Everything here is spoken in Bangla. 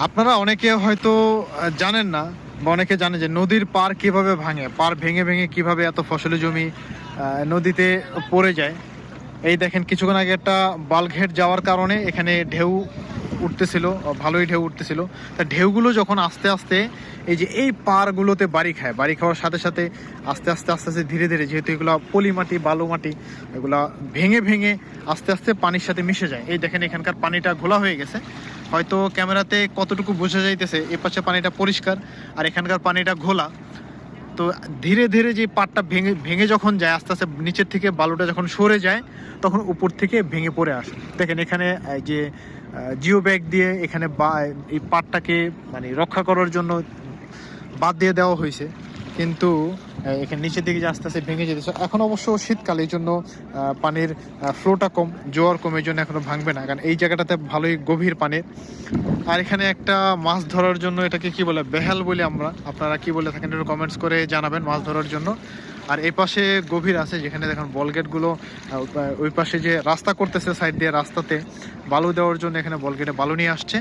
আপনারা অনেকে হয়তো জানেন না, বা অনেকে জানে যে নদীর পার কিভাবে ভাঙে, পার ভেঙে ভেঙে কিভাবে এত ফসলি জমি নদীতে পড়ে যায়। এই দেখেন কিছুক্ষণ আগে একটা বালঘেট যাওয়ার কারণে এখানে ঢেউ উঠতেছিল, ভালোই ঢেউ উঠতেছিল। তা ঢেউগুলো যখন আস্তে আস্তে এই যে এই পাড়গুলোতে বাড়ি খায়, বাড়ি খাওয়ার সাথে সাথে আস্তে আস্তে আস্তে আস্তে ধীরে ধীরে, যেহেতু এগুলো পলি মাটি বালু মাটি, এগুলা ভেঙে ভেঙে আস্তে আস্তে পানির সাথে মিশে যায়। এই দেখেন এখানকার পানিটা ঘোলা হয়ে গেছে। হয়তো ক্যামেরাতে কতটুকু বোঝা যাইতেছে, এ পাশে পানিটা পরিষ্কার আর এখানকার পানিটা ঘোলা। তো ধীরে ধীরে যে পাটটা ভেঙে ভেঙে যখন যায়, আস্তে আস্তে নিচের থেকে বালুটা যখন সরে যায়, তখন উপর থেকে ভেঙে পড়ে আসে। দেখেন এখানে এই যে জিও ব্যাগ দিয়ে এখানে এই পাটটাকে মানে রক্ষা করার জন্য বাদ দিয়ে দেওয়া হয়েছে, কিন্তু এখানে নিচের দিকে যে আস্তে আস্তে ভেঙে যেতেছে। এখন অবশ্য শীতকাল, এই জন্য পানির ফ্লোটা কম, জোয়ার কম, এই জন্য এখনো ভাঙবে না, কারণ এই জায়গাটাতে ভালোই গভীর পানির। আর এখানে একটা মাছ ধরার জন্য, এটাকে কি বলে, বেহাল বলি আমরা, আপনারা কি বলে থাকেন একটু কমেন্টস করে জানাবেন, মাছ ধরার জন্য। আর এই পাশে গভীর আছে, যেখানে দেখেন বলগেটগুলো ওই পাশে যে রাস্তা করতেছে সাইড দিয়ে, রাস্তাতে বালু দেওয়ার জন্য এখানে বলগেটে বালু নিয়ে আসছে।